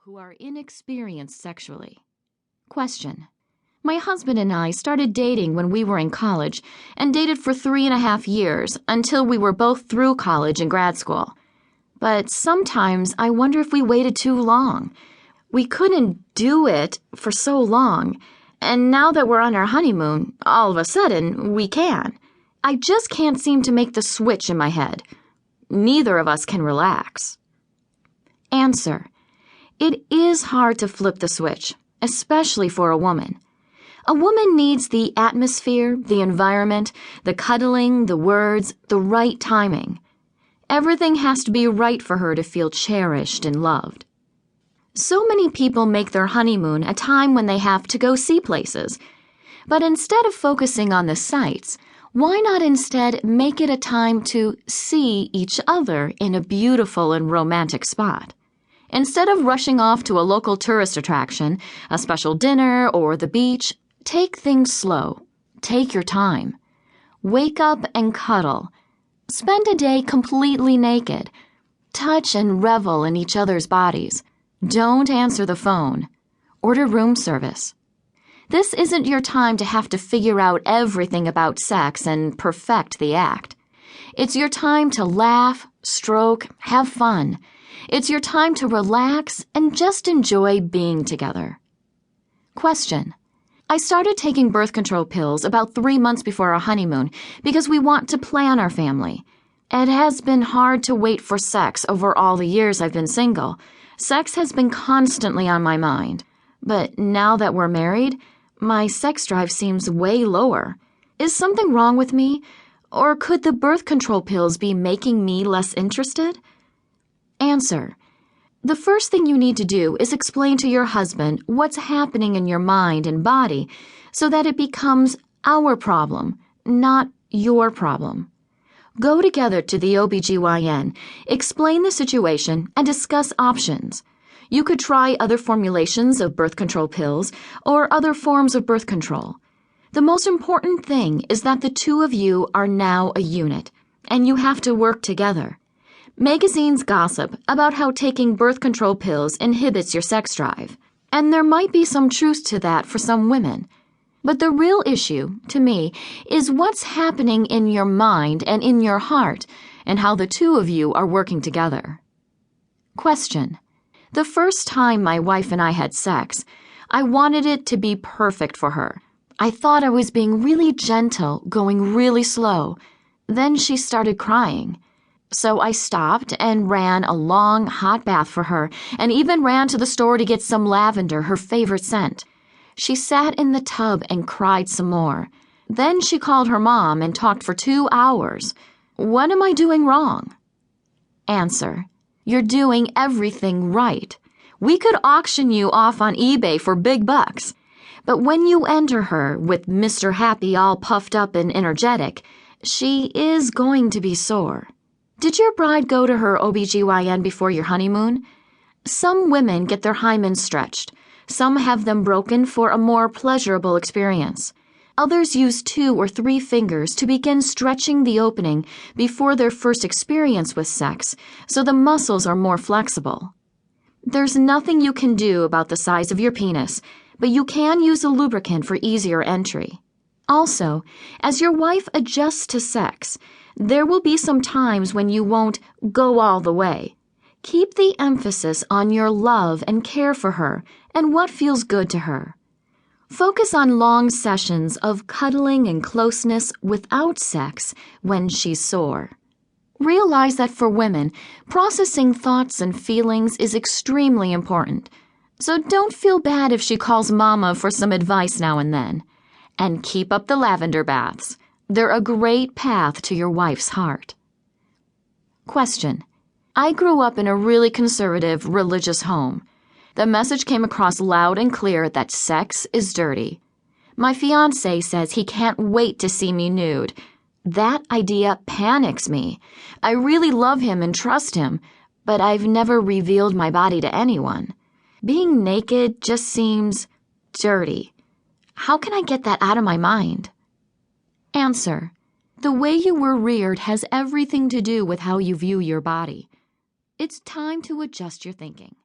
who are inexperienced sexually. Question. My husband and I started dating when we were in college and dated for 3.5 years until we were both through college and grad school. But sometimes I wonder if we waited too long. We couldn't do it for so long, and now that we're on our honeymoon, all of a sudden, we can. I just can't seem to make the switch in my head. Neither of us can relax. Answer. It is hard to flip the switch, especially for a woman. A woman needs the atmosphere, the environment, the cuddling, the words, the right timing. Everything has to be right for her to feel cherished and loved. So many people make their honeymoon a time when they have to go see places. But instead of focusing on the sights, why not instead make it a time to see each other in a beautiful and romantic spot? Instead of rushing off to a local tourist attraction, a special dinner, or the beach, take things slow. Take your time. Wake up and cuddle. Spend a day completely naked. Touch and revel in each other's bodies. Don't answer the phone. Order room service. This isn't your time to have to figure out everything about sex and perfect the act. It's your time to laugh, stroke, have fun. It's your time to relax and just enjoy being together. Question. I started taking birth control pills about 3 months before our honeymoon because we want to plan our family. It has been hard to wait for sex over all the years I've been single. Sex has been constantly on my mind. But now that we're married, my sex drive seems way lower. Is something wrong with me? Or could the birth control pills be making me less interested? Answer. The first thing you need to do is explain to your husband what's happening in your mind and body so that it becomes our problem, not your problem. Go together to the OBGYN, explain the situation, and discuss options. You could try other formulations of birth control pills or other forms of birth control. The most important thing is that the two of you are now a unit, and you have to work together. Magazines gossip about how taking birth control pills inhibits your sex drive, and there might be some truth to that for some women. But the real issue, to me, is what's happening in your mind and in your heart, and how the two of you are working together. Question. The first time my wife and I had sex, I wanted it to be perfect for her. I thought I was being really gentle, going really slow. Then she started crying. So I stopped and ran a long, hot bath for her, and even ran to the store to get some lavender, her favorite scent. She sat in the tub and cried some more. Then she called her mom and talked for 2 hours. What am I doing wrong? Answer. You're doing everything right. We could auction you off on eBay for big bucks. But when you enter her with Mr. Happy all puffed up and energetic, she is going to be sore. Did your bride go to her OBGYN before your honeymoon? Some women get their hymens stretched. Some have them broken for a more pleasurable experience. Others use 2 or 3 fingers to begin stretching the opening before their first experience with sex, so the muscles are more flexible. There's nothing you can do about the size of your penis, but you can use a lubricant for easier entry. Also, as your wife adjusts to sex, there will be some times when you won't go all the way. Keep the emphasis on your love and care for her and what feels good to her. Focus on long sessions of cuddling and closeness without sex when she's sore. Realize that for women, processing thoughts and feelings is extremely important. So don't feel bad if she calls Mama for some advice now and then. And keep up the lavender baths. They're a great path to your wife's heart. Question. I grew up in a really conservative, religious home. The message came across loud and clear that sex is dirty. My fiancé says he can't wait to see me nude. That idea panics me. I really love him and trust him, but I've never revealed my body to anyone. Being naked just seems dirty. How can I get that out of my mind? Answer. The way you were reared has everything to do with how you view your body. It's time to adjust your thinking.